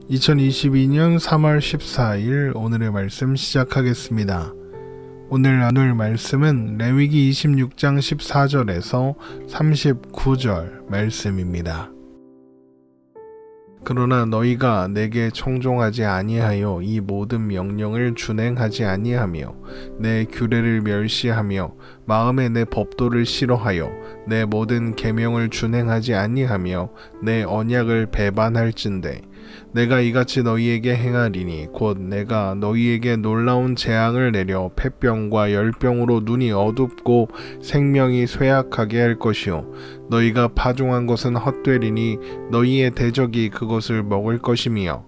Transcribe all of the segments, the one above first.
2022년 3월 14일 오늘의 말씀 시작하겠습니다. 오늘 나눌 말씀은 레위기 26장 14절에서 39절 말씀입니다. 그러나 너희가 내게 청종하지 아니하여 이 모든 명령을 준행하지 아니하며 내 규례를 멸시하며 마음에 내 법도를 싫어하여 내 모든 계명을 준행하지 아니하며 내 언약을 배반할진대 내가 이같이 너희에게 행하리니 곧 내가 너희에게 놀라운 재앙을 내려 폐병과 열병으로 눈이 어둡고 생명이 쇠약하게 할 것이요 너희가 파종한 것은 헛되리니 너희의 대적이 그것을 먹을 것이며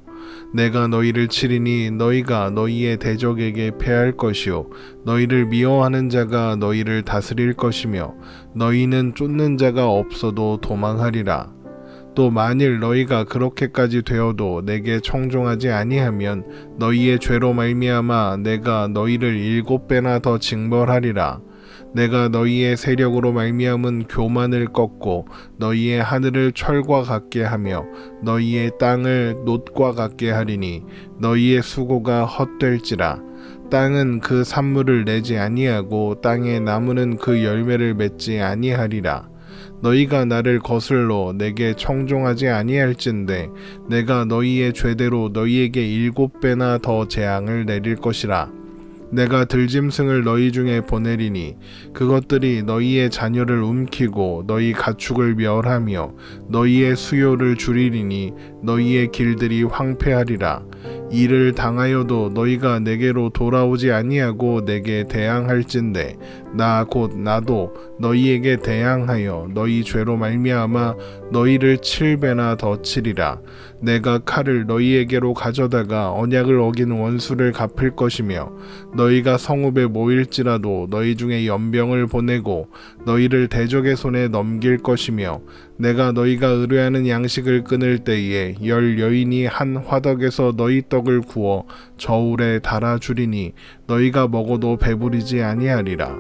내가 너희를 치리니 너희가 너희의 대적에게 패할 것이요 너희를 미워하는 자가 너희를 다스릴 것이며 너희는 쫓는 자가 없어도 도망하리라. 또 만일 너희가 그렇게까지 되어도 내게 청종하지 아니하면 너희의 죄로 말미암아 내가 너희를 7배나 더 징벌하리라. 내가 너희의 세력으로 말미암은 교만을 꺾고 너희의 하늘을 철과 같게 하며 너희의 땅을 놋과 같게 하리니 너희의 수고가 헛될지라. 땅은 그 산물을 내지 아니하고 땅의 나무는 그 열매를 맺지 아니하리라. 너희가 나를 거슬러 내게 청종하지 아니할진대 내가 너희의 죄대로 너희에게 7배나 더 재앙을 내릴 것이라. 내가 들짐승을 너희 중에 보내리니 그것들이 너희의 자녀를 움키고 너희 가축을 멸하며 너희의 수요를 줄이리니 너희의 길들이 황폐하리라. 이를 당하여도 너희가 내게로 돌아오지 아니하고 내게 대항할진대 나 곧 나도 너희에게 대항하여 너희 죄로 말미암아 너희를 7배나 더 치리라. 내가 칼을 너희에게로 가져다가 언약을 어긴 원수를 갚을 것이며 너희가 성읍에 모일지라도 너희 중에 연병을 보내고 너희를 대적의 손에 넘길 것이며 내가 너희가 의뢰하는 양식을 끊을 때에 10 여인이 한 화덕에서 너희 떡을 구워 저울에 달아주리니 너희가 먹어도 배부리지 아니하리라.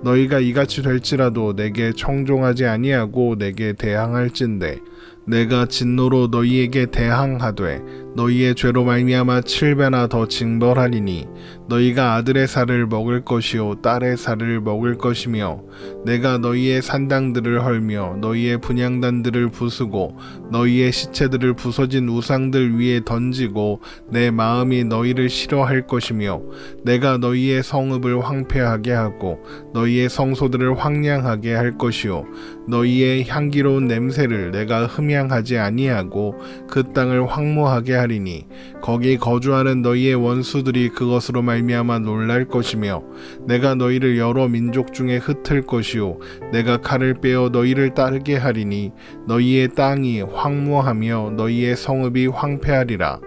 너희가 이같이 될지라도 내게 청종하지 아니하고 내게 대항할진대 내가 진노로 너희에게 대항하되 너희의 죄로 말미암아 7배나 더 징벌하리니 너희가 아들의 살을 먹을 것이요 딸의 살을 먹을 것이며 내가 너희의 산당들을 헐며 너희의 분향단들을 부수고 너희의 시체들을 부서진 우상들 위에 던지고 내 마음이 너희를 싫어할 것이며 내가 너희의 성읍을 황폐하게 하고 너희의 성소들을 황량하게 할 것이요 너희의 향기로운 냄새를 내가 흠양하지 아니하고 그 땅을 황무하게 하리니 거기 거주하는 너희의 원수들이 그것으로 말미암아 놀랄 것이며 내가 너희를 여러 민족 중에 흩을 것이요 내가 칼을 빼어 너희를 따르게 하리니 너희의 땅이 황무하며 너희의 성읍이 황폐하리라.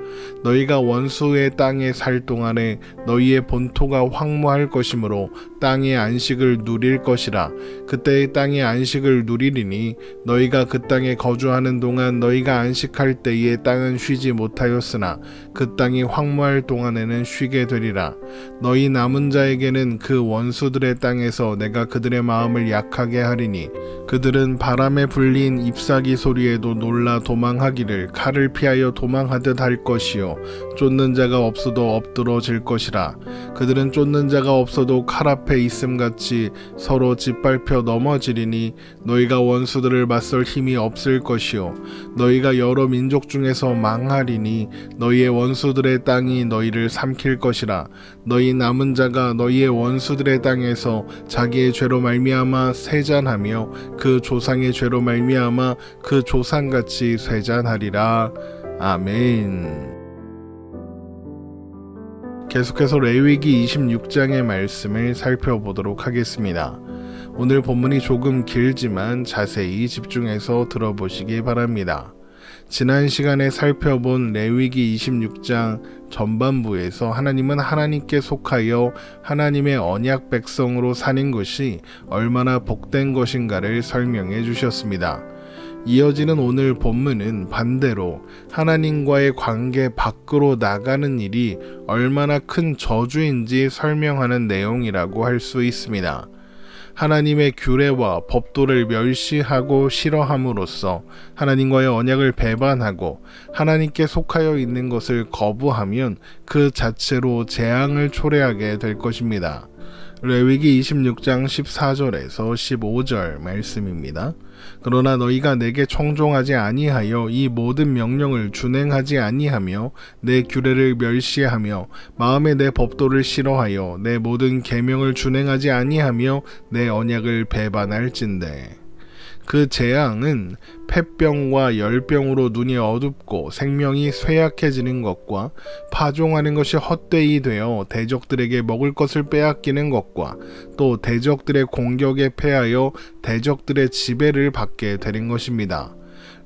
너희가 원수의 땅에 살 동안에 너희의 본토가 황무할 것이므로 땅의 안식을 누릴 것이라. 그때의 땅의 안식을 누리리니 너희가 그 땅에 거주하는 동안 너희가 안식할 때에 땅은 쉬지 못하였으나 그 땅이 황무할 동안에는 쉬게 되리라. 너희 남은 자에게는 그 원수들의 땅에서 내가 그들의 마음을 약하게 하리니 그들은 바람에 불린 잎사귀 소리에도 놀라 도망하기를 칼을 피하여 도망하듯 할 것이요 쫓는 자가 없어도 엎드러질 것이라. 그들은 쫓는 자가 없어도 칼 앞에 있음같이 서로 짓밟혀 넘어지리니 너희가 원수들을 맞설 힘이 없을 것이요 너희가 여러 민족 중에서 망하리니 너희의 원수들의 땅이 너희를 삼킬 것이라. 너희 남은 자가 너희의 원수들의 땅에서 자기의 죄로 말미암아 쇠잔하며 그 조상의 죄로 말미암아 그 조상같이 쇠잔하리라. 아멘. 계속해서 레위기 26장의 말씀을 살펴보도록 하겠습니다. 오늘 본문이 조금 길지만 자세히 집중해서 들어보시기 바랍니다. 지난 시간에 살펴본 레위기 26장 전반부에서 하나님은 하나님께 속하여 하나님의 언약 백성으로 사는 것이 얼마나 복된 것인가를 설명해 주셨습니다. 이어지는 오늘 본문은 반대로 하나님과의 관계 밖으로 나가는 일이 얼마나 큰 저주인지 설명하는 내용이라고 할 수 있습니다. 하나님의 규례와 법도를 멸시하고 싫어함으로써 하나님과의 언약을 배반하고 하나님께 속하여 있는 것을 거부하면 그 자체로 재앙을 초래하게 될 것입니다. 레위기 26장 14절에서 15절 말씀입니다. 그러나 너희가 내게 청종하지 아니하여 이 모든 명령을 준행하지 아니하며 내 규례를 멸시하며 마음에 내 법도를 싫어하여 내 모든 계명을 준행하지 아니하며 내 언약을 배반할진대. 그 재앙은 폐병과 열병으로 눈이 어둡고 생명이 쇠약해지는 것과 파종하는 것이 헛되이 되어 대적들에게 먹을 것을 빼앗기는 것과 또 대적들의 공격에 패하여 대적들의 지배를 받게 되는 것입니다.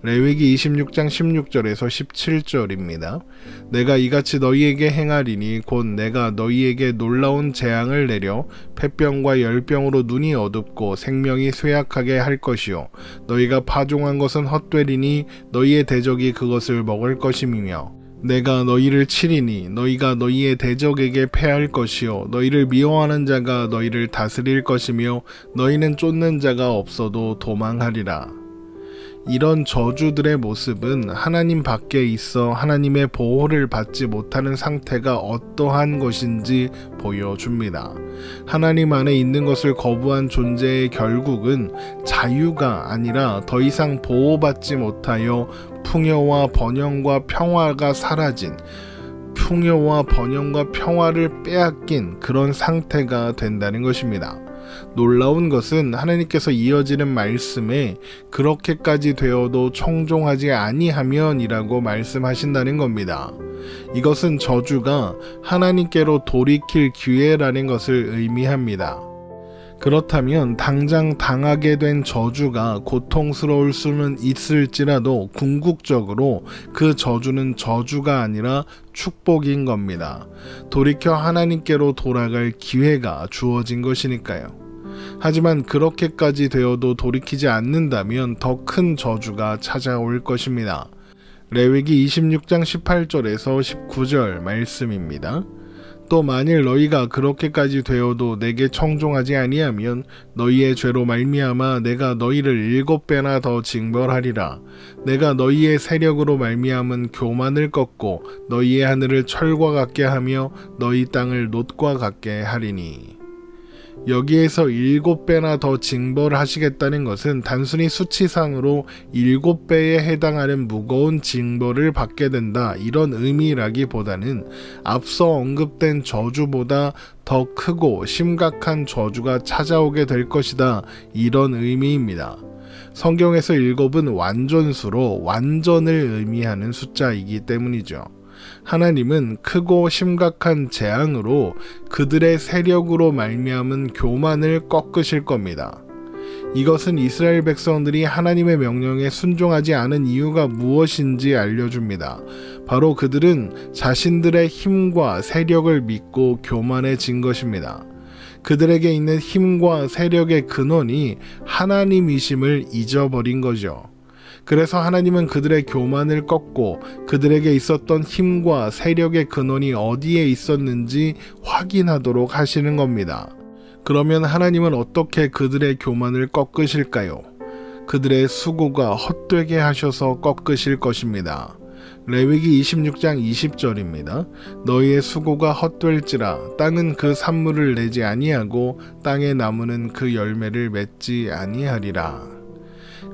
레위기 26장 16절에서 17절입니다. 내가 이같이 너희에게 행하리니 곧 내가 너희에게 놀라운 재앙을 내려 폐병과 열병으로 눈이 어둡고 생명이 쇠약하게 할 것이요 너희가 파종한 것은 헛되리니 너희의 대적이 그것을 먹을 것임이며 내가 너희를 치리니 너희가 너희의 대적에게 패할 것이요 너희를 미워하는 자가 너희를 다스릴 것이며 너희는 쫓는 자가 없어도 도망하리라. 이런 저주들의 모습은 하나님 밖에 있어 하나님의 보호를 받지 못하는 상태가 어떠한 것인지 보여줍니다. 하나님 안에 있는 것을 거부한 존재의 결국은 자유가 아니라 더 이상 보호받지 못하여 풍요와 번영과 평화가 사라진 풍요와 번영과 평화를 빼앗긴 그런 상태가 된다는 것입니다. 놀라운 것은 하나님께서 이어지는 말씀에 그렇게까지 되어도 청종하지 아니하면이라고 말씀하신다는 겁니다. 이것은 저주가 하나님께로 돌이킬 기회라는 것을 의미합니다. 그렇다면 당장 당하게 된 저주가 고통스러울 수는 있을지라도 궁극적으로 그 저주는 저주가 아니라 축복인 겁니다. 돌이켜 하나님께로 돌아갈 기회가 주어진 것이니까요. 하지만 그렇게까지 되어도 돌이키지 않는다면 더 큰 저주가 찾아올 것입니다. 레위기 26장 18절에서 19절 말씀입니다. 또 만일 너희가 그렇게까지 되어도 내게 청종하지 아니하면 너희의 죄로 말미암아 내가 너희를 7배나 더 징벌하리라. 내가 너희의 세력으로 말미암은 교만을 꺾고 너희의 하늘을 철과 같게 하며 너희 땅을 놋과 같게 하리니. 여기에서 7배나 더 징벌하시겠다는 것은 단순히 수치상으로 7배에 해당하는 무거운 징벌을 받게 된다 이런 의미라기보다는 앞서 언급된 저주보다 더 크고 심각한 저주가 찾아오게 될 것이다 이런 의미입니다. 성경에서 7은 완전수로 완전을 의미하는 숫자이기 때문이죠. 하나님은 크고 심각한 재앙으로 그들의 세력으로 말미암은 교만을 꺾으실 겁니다. 이것은 이스라엘 백성들이 하나님의 명령에 순종하지 않은 이유가 무엇인지 알려줍니다. 바로 그들은 자신들의 힘과 세력을 믿고 교만해진 것입니다. 그들에게 있는 힘과 세력의 근원이 하나님이심을 잊어버린 거죠. 그래서 하나님은 그들의 교만을 꺾고 그들에게 있었던 힘과 세력의 근원이 어디에 있었는지 확인하도록 하시는 겁니다. 그러면 하나님은 어떻게 그들의 교만을 꺾으실까요? 그들의 수고가 헛되게 하셔서 꺾으실 것입니다. 레위기 26장 20절입니다. 너희의 수고가 헛될지라 땅은 그 산물을 내지 아니하고 땅의 나무는 그 열매를 맺지 아니하리라.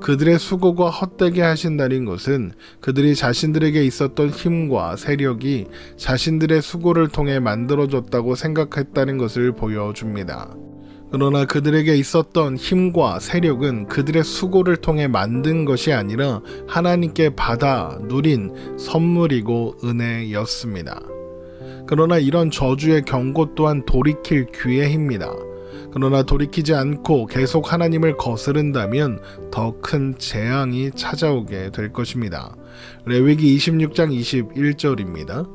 그들의 수고가 헛되게 하신다는 것은 그들이 자신들에게 있었던 힘과 세력이 자신들의 수고를 통해 만들어졌다고 생각했다는 것을 보여줍니다. 그러나 그들에게 있었던 힘과 세력은 그들의 수고를 통해 만든 것이 아니라 하나님께 받아 누린 선물이고 은혜였습니다. 그러나 이런 저주의 경고 또한 돌이킬 기회입니다. 그러나 돌이키지 않고 계속 하나님을 거스른다면 더 큰 재앙이 찾아오게 될 것입니다. 레위기 26장 21절입니다.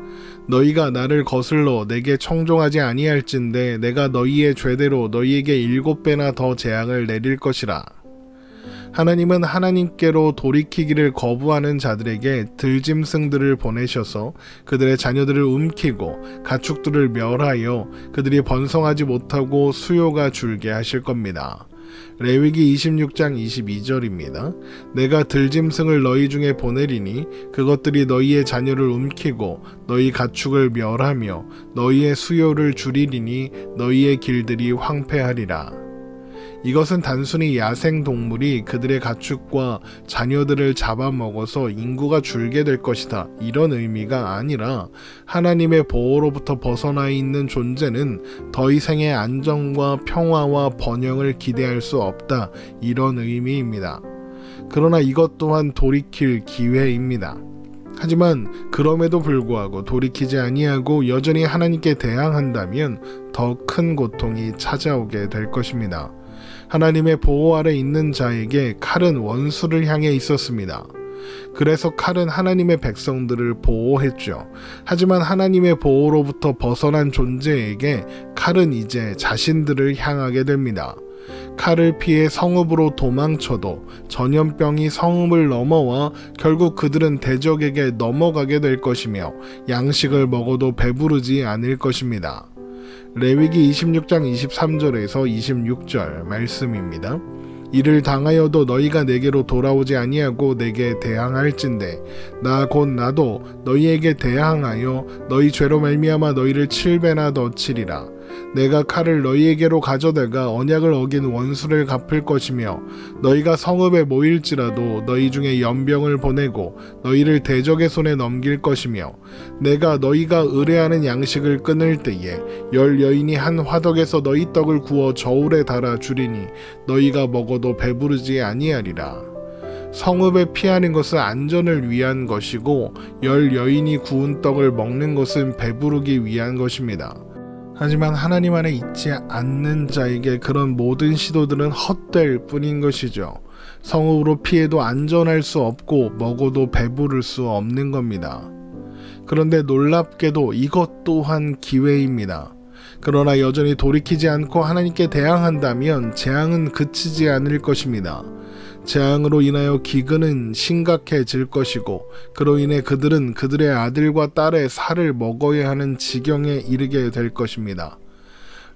너희가 나를 거슬러 내게 청종하지 아니할진대 내가 너희의 죄대로 너희에게 7배나 더 재앙을 내릴 것이라. 하나님은 하나님께로 돌이키기를 거부하는 자들에게 들짐승들을 보내셔서 그들의 자녀들을 움키고 가축들을 멸하여 그들이 번성하지 못하고 수요가 줄게 하실 겁니다. 레위기 26장 22절입니다. 내가 들짐승을 너희 중에 보내리니 그것들이 너희의 자녀를 움키고 너희 가축을 멸하며 너희의 수요를 줄이리니 너희의 길들이 황폐하리라. 이것은 단순히 야생동물이 그들의 가축과 자녀들을 잡아먹어서 인구가 줄게 될 것이다, 이런 의미가 아니라 하나님의 보호로부터 벗어나 있는 존재는 더 이상의 안정과 평화와 번영을 기대할 수 없다, 이런 의미입니다. 그러나 이것 또한 돌이킬 기회입니다. 하지만 그럼에도 불구하고 돌이키지 아니하고 여전히 하나님께 대항한다면 더 큰 고통이 찾아오게 될 것입니다. 하나님의 보호 아래 있는 자에게 칼은 원수를 향해 있었습니다. 그래서 칼은 하나님의 백성들을 보호했죠. 하지만 하나님의 보호로부터 벗어난 존재에게 칼은 이제 자신들을 향하게 됩니다. 칼을 피해 성읍으로 도망쳐도 전염병이 성읍을 넘어와 결국 그들은 대적에게 넘어가게 될 것이며 양식을 먹어도 배부르지 않을 것입니다. 레위기 26장 23절에서 26절 말씀입니다. 이를 당하여도 너희가 내게로 돌아오지 아니하고 내게 대항할진대 나 곧 나도 너희에게 대항하여 너희 죄로 말미암아 너희를 7배나 더 치리라. 내가 칼을 너희에게로 가져다가 언약을 어긴 원수를 갚을 것이며 너희가 성읍에 모일지라도 너희 중에 연병을 보내고 너희를 대적의 손에 넘길 것이며 내가 너희가 의뢰하는 양식을 끊을 때에 열 여인이 한 화덕에서 너희 떡을 구워 저울에 달아 주리니 너희가 먹어도 배부르지 아니하리라. 성읍에 피하는 것은 안전을 위한 것이고 열 여인이 구운 떡을 먹는 것은 배부르기 위한 것입니다. 하지만 하나님 안에 있지 않는 자에게 그런 모든 시도들은 헛될 뿐인 것이죠. 성읍으로 피해도 안전할 수 없고 먹어도 배부를 수 없는 겁니다. 그런데 놀랍게도 이것 또한 기회입니다. 그러나 여전히 돌이키지 않고 하나님께 대항한다면 재앙은 그치지 않을 것입니다. 재앙으로 인하여 기근은 심각해질 것이고 그로 인해 그들은 그들의 아들과 딸의 살을 먹어야 하는 지경에 이르게 될 것입니다.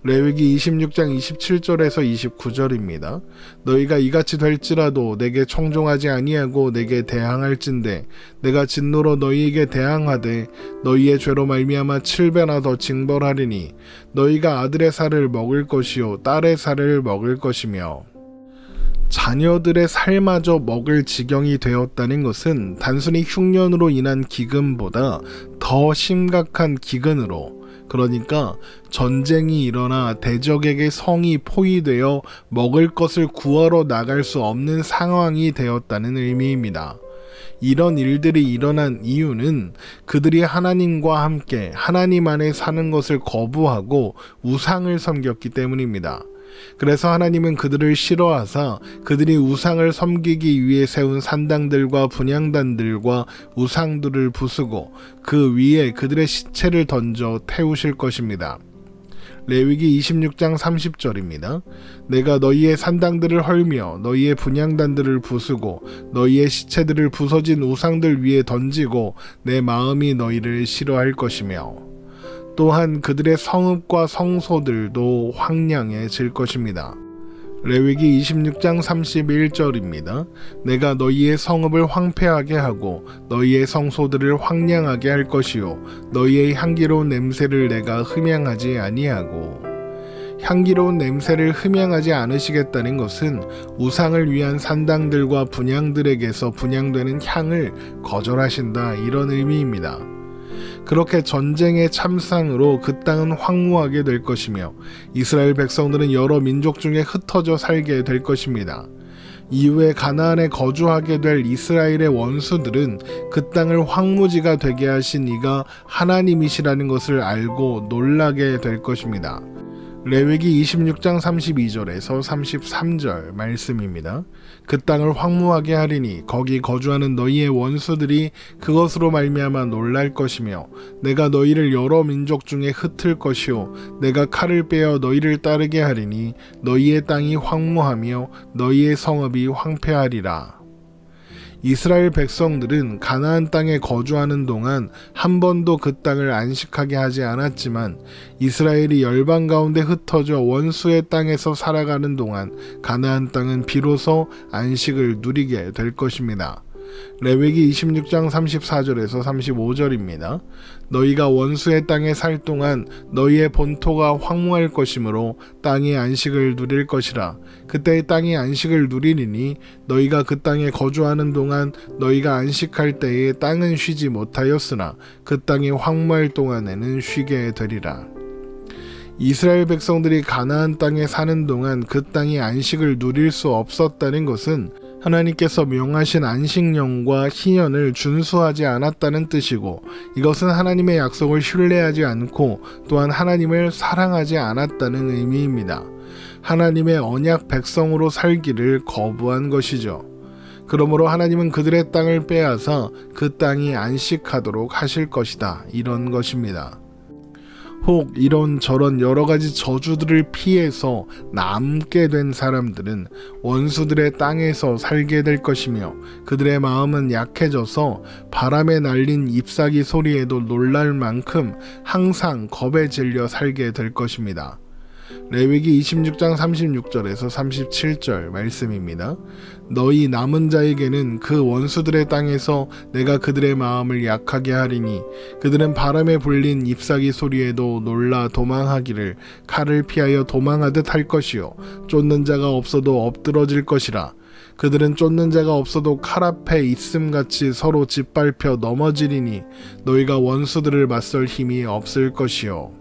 레위기 26장 27절에서 29절입니다. 너희가 이같이 될지라도 내게 청종하지 아니하고 내게 대항할진대 내가 진노로 너희에게 대항하되 너희의 죄로 말미암아 7배나 더 징벌하리니 너희가 아들의 살을 먹을 것이요 딸의 살을 먹을 것이며 자녀들의 살마저 먹을 지경이 되었다는 것은 단순히 흉년으로 인한 기근보다 더 심각한 기근으로, 그러니까 전쟁이 일어나 대적에게 성이 포위되어 먹을 것을 구하러 나갈 수 없는 상황이 되었다는 의미입니다. 이런 일들이 일어난 이유는 그들이 하나님과 함께 하나님 안에 사는 것을 거부하고 우상을 섬겼기 때문입니다. 그래서 하나님은 그들을 싫어하사 그들이 우상을 섬기기 위해 세운 산당들과 분향단들과 우상들을 부수고 그 위에 그들의 시체를 던져 태우실 것입니다. 레위기 26장 30절입니다. 내가 너희의 산당들을 헐며 너희의 분향단들을 부수고 너희의 시체들을 부서진 우상들 위에 던지고 내 마음이 너희를 싫어할 것이며 또한 그들의 성읍과 성소들도 황량해질 것입니다. 레위기 26장 31절입니다. 내가 너희의 성읍을 황폐하게 하고 너희의 성소들을 황량하게 할 것이요 너희의 향기로운 냄새를 내가 흠양하지 아니하고. 향기로운 냄새를 흠양하지 않으시겠다는 것은 우상을 위한 산당들과 분향들에게서 분향되는 향을 거절하신다, 이런 의미입니다. 그렇게 전쟁의 참상으로 그 땅은 황무하게 될 것이며 이스라엘 백성들은 여러 민족 중에 흩어져 살게 될 것입니다. 이후에 가나안에 거주하게 될 이스라엘의 원수들은 그 땅을 황무지가 되게 하신 이가 하나님이시라는 것을 알고 놀라게 될 것입니다. 레위기 26장 32절에서 33절 말씀입니다. 그 땅을 황무하게 하리니 거기 거주하는 너희의 원수들이 그것으로 말미암아 놀랄 것이며 내가 너희를 여러 민족 중에 흩을 것이요 내가 칼을 빼어 너희를 따르게 하리니 너희의 땅이 황무하며 너희의 성읍이 황폐하리라. 이스라엘 백성들은 가나안 땅에 거주하는 동안 한 번도 그 땅을 안식하게 하지 않았지만 이스라엘이 열방 가운데 흩어져 원수의 땅에서 살아가는 동안 가나안 땅은 비로소 안식을 누리게 될 것입니다. 레위기 26장 34절에서 35절입니다. 너희가 원수의 땅에 살 동안 너희의 본토가 황무할 것이므로 땅이 안식을 누릴 것이라. 그때 땅이 안식을 누리리니 너희가 그 땅에 거주하는 동안 너희가 안식할 때에 땅은 쉬지 못하였으나 그 땅이 황무할 동안에는 쉬게 되리라. 이스라엘 백성들이 가나안 땅에 사는 동안 그 땅이 안식을 누릴 수 없었다는 것은 하나님께서 명하신 안식년과 희년을 준수하지 않았다는 뜻이고, 이것은 하나님의 약속을 신뢰하지 않고 또한 하나님을 사랑하지 않았다는 의미입니다. 하나님의 언약 백성으로 살기를 거부한 것이죠. 그러므로 하나님은 그들의 땅을 빼앗아 그 땅이 안식하도록 하실 것이다, 이런 것입니다. 혹 이런저런 여러가지 저주들을 피해서 남게 된 사람들은 원수들의 땅에서 살게 될 것이며 그들의 마음은 약해져서 바람에 날린 잎사귀 소리에도 놀랄 만큼 항상 겁에 질려 살게 될 것입니다. 레위기 26장 36절에서 37절 말씀입니다. 너희 남은 자에게는 그 원수들의 땅에서 내가 그들의 마음을 약하게 하리니 그들은 바람에 불린 잎사귀 소리에도 놀라 도망하기를 칼을 피하여 도망하듯 할 것이요 쫓는 자가 없어도 엎드러질 것이라. 그들은 쫓는 자가 없어도 칼 앞에 있음같이 서로 짓밟혀 넘어지리니 너희가 원수들을 맞설 힘이 없을 것이요.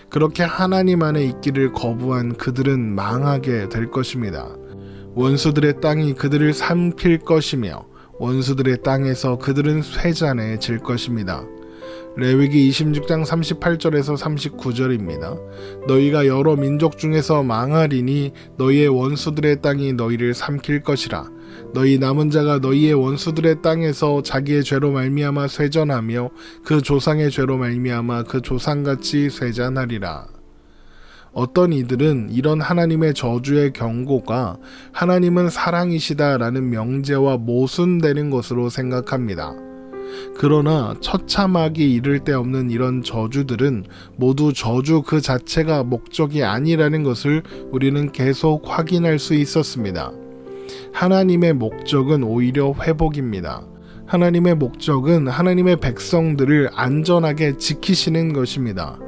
그렇게 하나님 안에 있기를 거부한 그들은 망하게 될 것입니다. 원수들의 땅이 그들을 삼킬 것이며 원수들의 땅에서 그들은 쇠잔해질 것입니다. 레위기 26장 38절에서 39절입니다. 너희가 여러 민족 중에서 망하리니 너희의 원수들의 땅이 너희를 삼킬 것이라. 너희 남은 자가 너희의 원수들의 땅에서 자기의 죄로 말미암아 쇠잔하며 그 조상의 죄로 말미암아 그 조상같이 쇠잔하리라. 어떤 이들은 이런 하나님의 저주의 경고가 하나님은 사랑이시다라는 명제와 모순되는 것으로 생각합니다. 그러나 처참하기 이를 데 없는 이런 저주들은 모두 저주 그 자체가 목적이 아니라는 것을 우리는 계속 확인할 수 있었습니다. 하나님의 목적은 오히려 회복입니다. 하나님의 목적은 하나님의 백성들을 안전하게 지키시는 것입니다.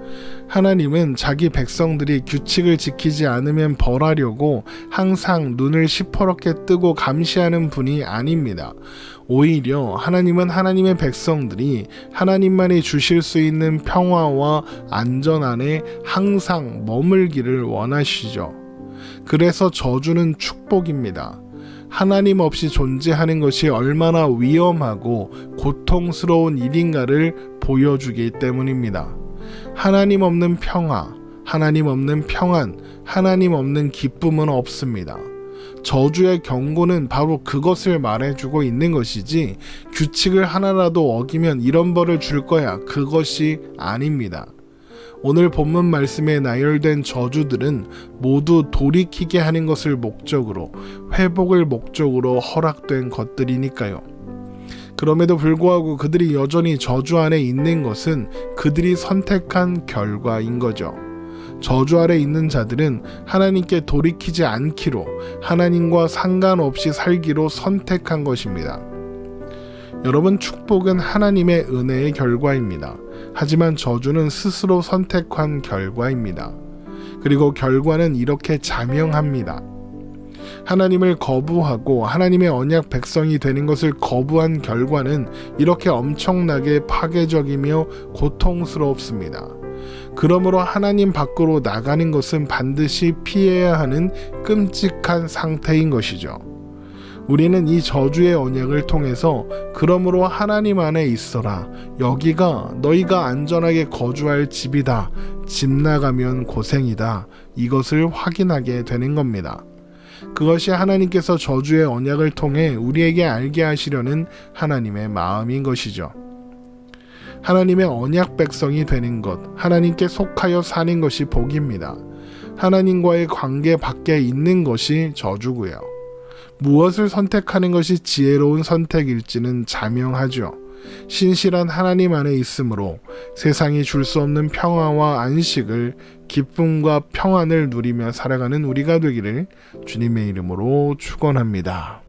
하나님은 자기 백성들이 규칙을 지키지 않으면 벌하려고 항상 눈을 시퍼렇게 뜨고 감시하는 분이 아닙니다. 오히려 하나님은 하나님의 백성들이 하나님만이 주실 수 있는 평화와 안전 안에 항상 머물기를 원하시죠. 그래서 저주는 축복입니다. 하나님 없이 존재하는 것이 얼마나 위험하고 고통스러운 일인가를 보여주기 때문입니다. 하나님 없는 평화, 하나님 없는 평안, 하나님 없는 기쁨은 없습니다. 저주의 경고는 바로 그것을 말해주고 있는 것이지 규칙을 하나라도 어기면 이런 벌을 줄 거야, 그것이 아닙니다. 오늘 본문 말씀에 나열된 저주들은 모두 돌이키게 하는 것을 목적으로, 회복을 목적으로 허락된 것들이니까요. 그럼에도 불구하고 그들이 여전히 저주 안에 있는 것은 그들이 선택한 결과인 거죠. 저주 아래 있는 자들은 하나님께 돌이키지 않기로, 하나님과 상관없이 살기로 선택한 것입니다. 여러분, 축복은 하나님의 은혜의 결과입니다. 하지만 저주는 스스로 선택한 결과입니다. 그리고 결과는 이렇게 자명합니다. 하나님을 거부하고 하나님의 언약 백성이 되는 것을 거부한 결과는 이렇게 엄청나게 파괴적이며 고통스럽습니다. 그러므로 하나님 밖으로 나가는 것은 반드시 피해야 하는 끔찍한 상태인 것이죠. 우리는 이 저주의 언약을 통해서 그러므로 하나님 안에 있어라, 여기가 너희가 안전하게 거주할 집이다, 집 나가면 고생이다, 이것을 확인하게 되는 겁니다. 그것이 하나님께서 저주의 언약을 통해 우리에게 알게 하시려는 하나님의 마음인 것이죠. 하나님의 언약 백성이 되는 것, 하나님께 속하여 사는 것이 복입니다. 하나님과의 관계 밖에 있는 것이 저주고요. 무엇을 선택하는 것이 지혜로운 선택일지는 자명하죠. 신실한 하나님 안에 있으므로 세상이 줄 수 없는 평화와 안식을, 기쁨과 평안을 누리며 살아가는 우리가 되기를 주님의 이름으로 축원합니다.